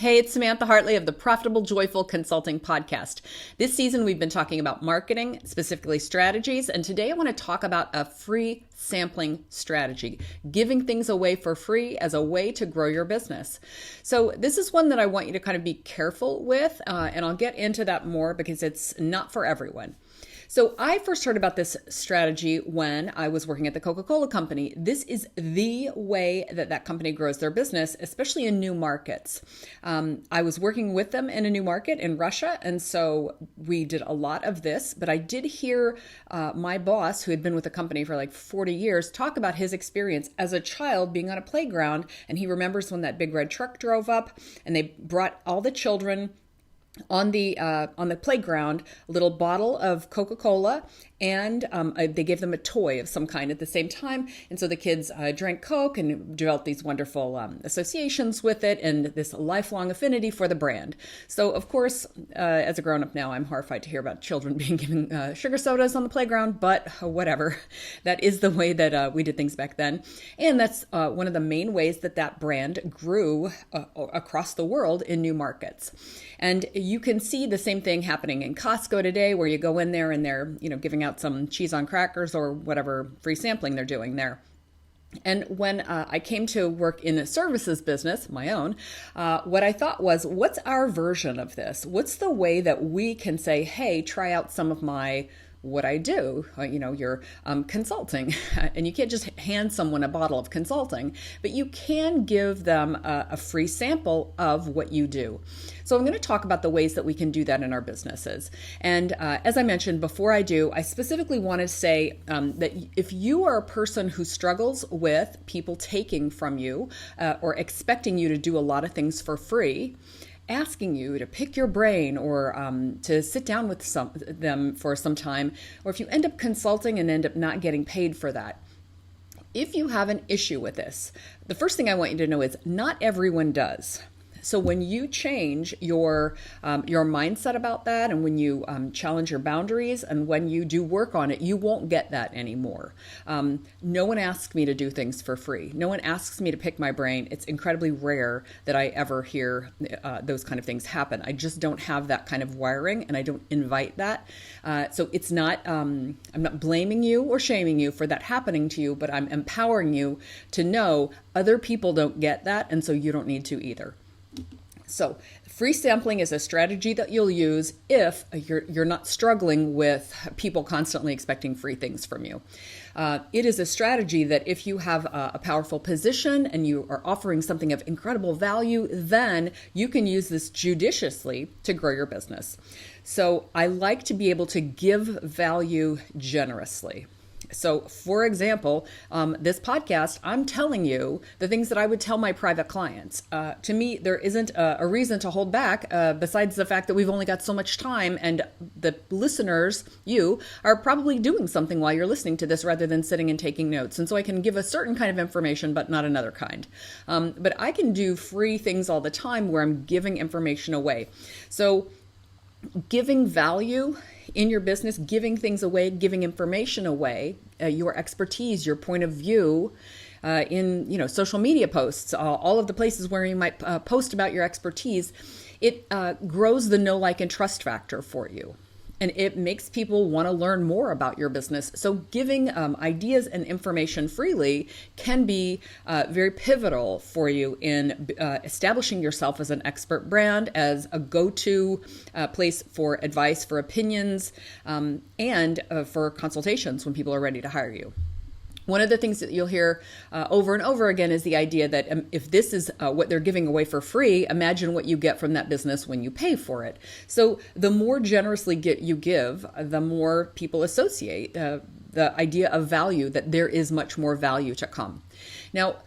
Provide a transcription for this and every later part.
Hey, it's Samantha Hartley of the Profitable Joyful Consulting Podcast. This season, we've been talking about marketing, specifically strategies, and today I want to talk about a free sampling strategy, giving things away for free as a way to grow your business. So this is one that I want you to kind of be careful with, and I'll get into that more because it's not for everyone. So I first heard about this strategy when I was working at the Coca-Cola company. This is the way that company grows their business, especially in new markets. I was working with them in a new market in Russia, and so we did a lot of this. But I did hear my boss, who had been with the company for like 40 years, talk about his experience as a child being on a playground. And he remembers when that big red truck drove up and they brought all the children on the playground, a little bottle of Coca-Cola, and they gave them a toy of some kind at the same time. And so the kids drank Coke and developed these wonderful associations with it and this lifelong affinity for the brand. So, of course, as a grown-up now, I'm horrified to hear about children being given sugar sodas on the playground, but whatever. That is the way that we did things back then. And that's one of the main ways that brand grew across the world in new markets. And you can see the same thing happening in Costco today, where you go in there and they're, giving out some cheese on crackers or whatever free sampling they're doing there. And when I came to work in a services business, my own, what I thought was, what's our version of this? What's the way that we can say, hey, try out some of what I do? You're consulting, and you can't just hand someone a bottle of consulting, but you can give them a free sample of what you do. So I'm going to talk about the ways that we can do that in our businesses. And as I mentioned, before I do, I specifically want to say that if you are a person who struggles with people taking from you or expecting you to do a lot of things for free, asking you to pick your brain or to sit down with them for some time, or if you end up consulting and end up not getting paid for that. If you have an issue with this, the first thing I want you to know is not everyone does. So when you change your mindset about that, and when you challenge your boundaries, and when you do work on it, you won't get that anymore. No one asks me to do things for free. No one asks me to pick my brain. It's incredibly rare that I ever hear those kind of things happen. I just don't have that kind of wiring, and I don't invite that. So it's not. I'm not blaming you or shaming you for that happening to you, but I'm empowering you to know other people don't get that, and so you don't need to either. So free sampling is a strategy that you'll use if you're not struggling with people constantly expecting free things from you. It is a strategy that if you have a powerful position and you are offering something of incredible value, then you can use this judiciously to grow your business. So I like to be able to give value generously. So, for example, this podcast, I'm telling you the things that I would tell my private clients. To me, there isn't a reason to hold back besides the fact that we've only got so much time, and the listeners, you, are probably doing something while you're listening to this rather than sitting and taking notes. And so I can give a certain kind of information, but not another kind. But I can do free things all the time where I'm giving information away. So giving value in your business, giving things away, giving information away, your expertise, your point of view in social media posts, all of the places where you might post about your expertise, it grows the know, like, and trust factor for you. And it makes people want to learn more about your business. So giving ideas and information freely can be very pivotal for you in establishing yourself as an expert brand, as a go-to place for advice, for opinions, and for consultations when people are ready to hire you. One of the things that you'll hear over and over again is the idea that if this is what they're giving away for free, imagine what you get from that business when you pay for it. So the more generously you give, the more people associate the idea of value, that there is much more value to come. Now,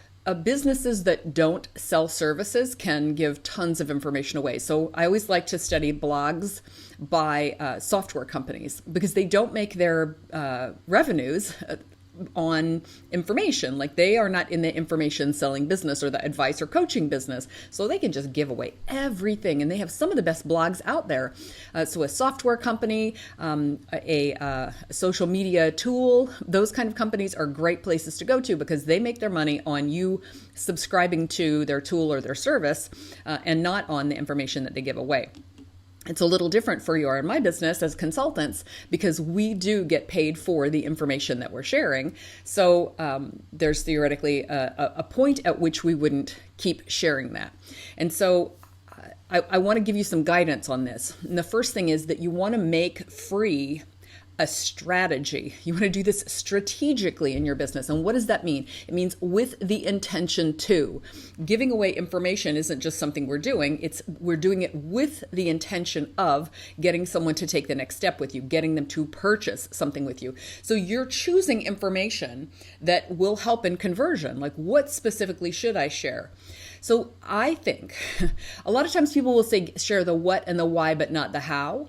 businesses that don't sell services can give tons of information away. So I always like to study blogs by software companies because they don't make their revenues on information. Like they are not in the information selling business or the advice or coaching business. So they can just give away everything. And they have some of the best blogs out there. So a software company, a social media tool, those kind of companies are great places to go to because they make their money on you subscribing to their tool or their service and not on the information that they give away. It's a little different for you or in my business as consultants because we do get paid for the information that we're sharing. So there's theoretically a point at which we wouldn't keep sharing that. And so I want to give you some guidance on this. And the first thing is that you want to make free a strategy. You want to do this strategically in your business. And what does that mean? It means with the intention to. Giving away information isn't just something we're doing. We're doing it with the intention of getting someone to take the next step with you, getting them to purchase something with you. So you're choosing information that will help in conversion. Like what specifically should I share? So I think a lot of times people will say share the what and the why, but not the how.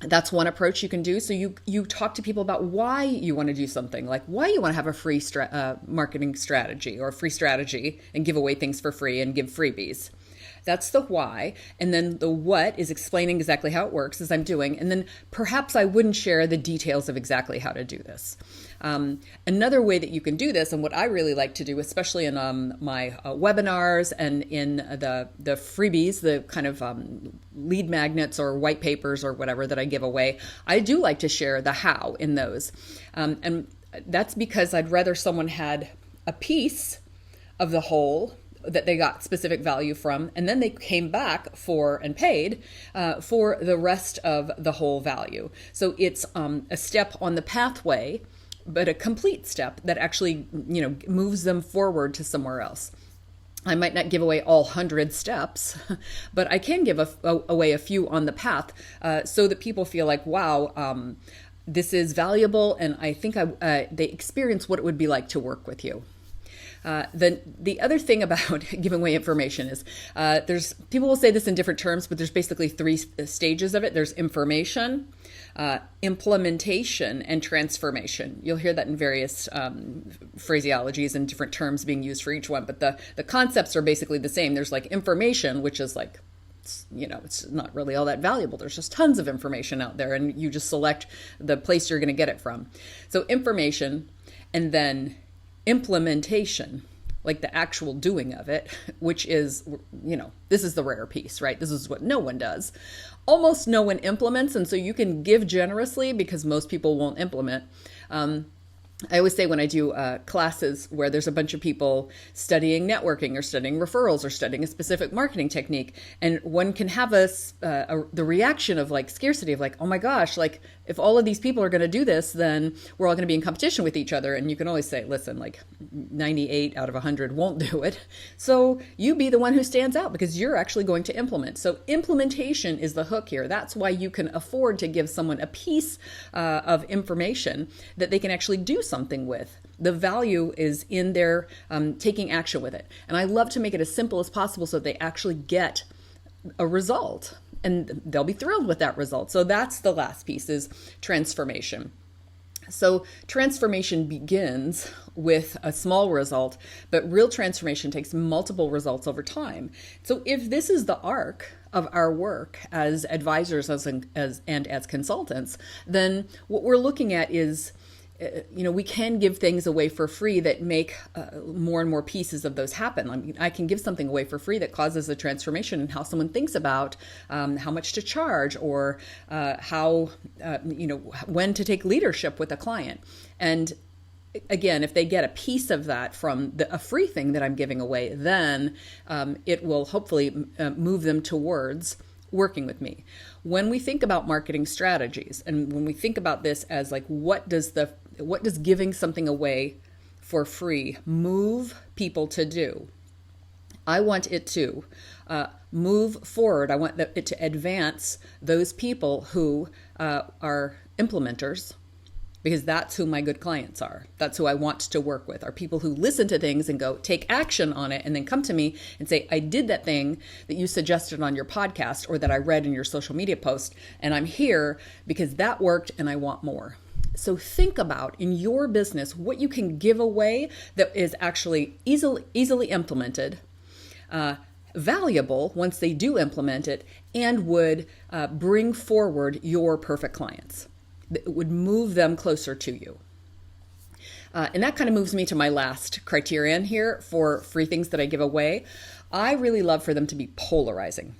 That's one approach you can do. So you talk to people about why you want to do something, like why you want to have a free marketing strategy or a free strategy and give away things for free and give freebies. That's the why. And then the what is explaining exactly how it works as I'm doing. And then perhaps I wouldn't share the details of exactly how to do this. Another way that you can do this, and what I really like to do, especially in my webinars and in the freebies, the kind of lead magnets or white papers or whatever that I give away, I do like to share the how in those. And that's because I'd rather someone had a piece of the whole that they got specific value from, and then they came back for and paid for the rest of the whole value. So it's a step on the pathway, but a complete step that actually, moves them forward to somewhere else. I might not give away all 100 steps, but I can give away a few on the path so that people feel like, wow, this is valuable, and I think they experience what it would be like to work with you. Then the other thing about giving away information is people will say this in different terms, but there's basically three stages of it. There's information, implementation, and transformation. You'll hear that in various phraseologies and different terms being used for each one, but the concepts are basically the same. There's like information, which is like, it's not really all that valuable. There's just tons of information out there, and you just select the place you're going to get it from. So information, and then implementation, like the actual doing of it, which is, this is the rare piece, right? This is what no one does. Almost no one implements, and so you can give generously because most people won't implement. I always say when I do classes where there's a bunch of people studying networking or studying referrals or studying a specific marketing technique, and one can have the reaction of like scarcity of like, oh my gosh, like if all of these people are going to do this, then we're all going to be in competition with each other. And you can always say, listen, like 98 out of 100 won't do it. So you be the one who stands out because you're actually going to implement. So implementation is the hook here. That's why you can afford to give someone a piece of information that they can actually do something with. The value is in their taking action with it. And I love to make it as simple as possible so that they actually get a result and they'll be thrilled with that result. So that's the last piece, is transformation. So transformation begins with a small result, but real transformation takes multiple results over time. So if this is the arc of our work as advisors and as consultants, then what we're looking at is we can give things away for free that make more and more pieces of those happen. I mean, I can give something away for free that causes a transformation in how someone thinks about how much to charge or how, when to take leadership with a client. And again, if they get a piece of that from a free thing that I'm giving away, then it will hopefully move them towards working with me. When we think about marketing strategies, and when we think about this as like, what does giving something away for free move people to do? I want it to move forward. I want it to advance those people who are implementers, because that's who my good clients are. That's who I want to work with, are people who listen to things and go take action on it and then come to me and say, I did that thing that you suggested on your podcast or that I read in your social media post, and I'm here because that worked and I want more. So think about in your business what you can give away that is actually easily implemented, valuable once they do implement it, and would bring forward your perfect clients. It would move them closer to you. And that kind of moves me to my last criterion here for free things that I give away. I really love for them to be polarizing.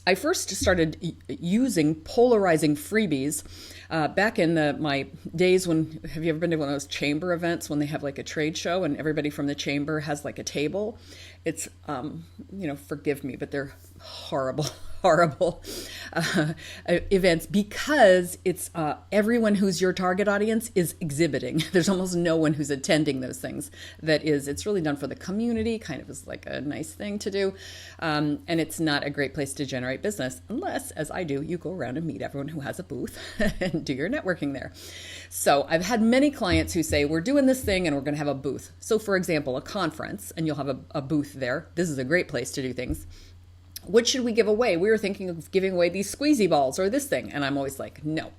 I first started using polarizing freebies back in my days when, have you ever been to one of those chamber events when they have like a trade show and everybody from the chamber has like a table? It's, forgive me, but they're horrible events because it's everyone who's your target audience is exhibiting. There's almost no one who's attending those things. It's really done for the community, kind of is like a nice thing to do. And it's not a great place to generate business unless, as I do, you go around and meet everyone who has a booth and do your networking there. So I've had many clients who say, we're doing this thing and we're going to have a booth. So for example, a conference, and you'll have a booth there. This is a great place to do things. What should we give away? We were thinking of giving away these squeezy balls or this thing. And I'm always like, no,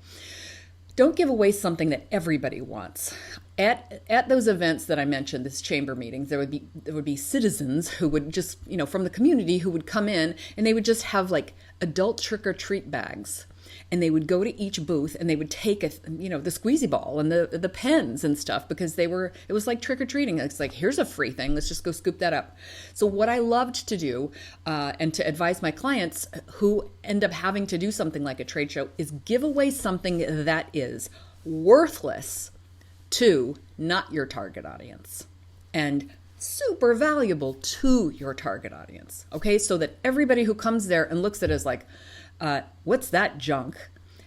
don't give away something that everybody wants. At those events that I mentioned, this chamber meetings, there would be citizens who would just, from the community who would come in and they would just have like adult trick-or-treat bags. And they would go to each booth and they would take the squeezy ball and the pens and stuff because it was like trick-or-treating. It's like, here's a free thing. Let's just go scoop that up. So what I loved to do and to advise my clients who end up having to do something like a trade show is give away something that is worthless to not your target audience and super valuable to your target audience. Okay, so that everybody who comes there and looks at it is like, what's that junk?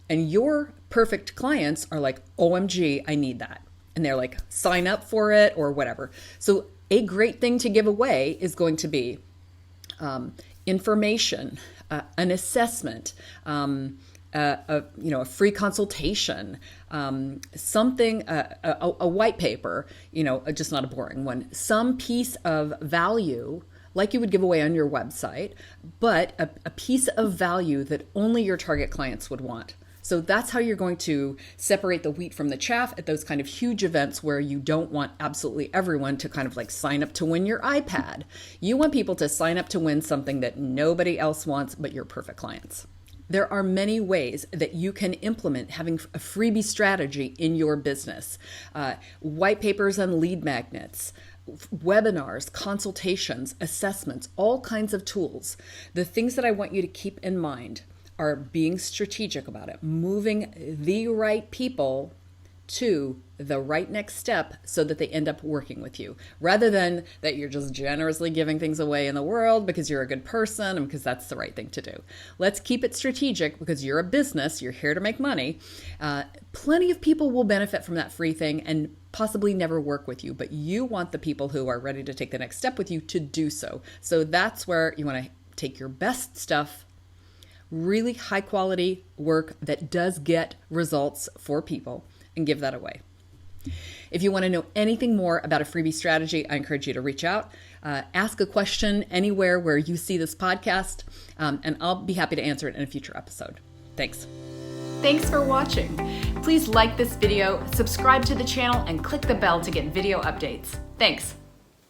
And your perfect clients are like, OMG, I need that. And they're like, sign up for it or whatever. So a great thing to give away is going to be information, an assessment, a free consultation, something, a white paper, just not a boring one, some piece of value like you would give away on your website, but a piece of value that only your target clients would want. So that's how you're going to separate the wheat from the chaff at those kind of huge events where you don't want absolutely everyone to kind of like sign up to win your iPad. You want people to sign up to win something that nobody else wants but your perfect clients. There are many ways that you can implement having a freebie strategy in your business. White papers and lead magnets, webinars, consultations, assessments, all kinds of tools. The things that I want you to keep in mind are being strategic about it, moving the right people to the right next step so that they end up working with you, rather than that you're just generously giving things away in the world because you're a good person and because that's the right thing to do. Let's keep it strategic because you're a business, you're here to make money. Plenty of people will benefit from that free thing and possibly never work with you, but you want the people who are ready to take the next step with you to do so. So that's where you want to take your best stuff, really high quality work that does get results for people, and give that away. If you want to know anything more about a freebie strategy, I encourage you to reach out, ask a question anywhere where you see this podcast, and I'll be happy to answer it in a future episode. Thanks. Thanks for watching. Please like this video, subscribe to the channel, and click the bell to get video updates. Thanks.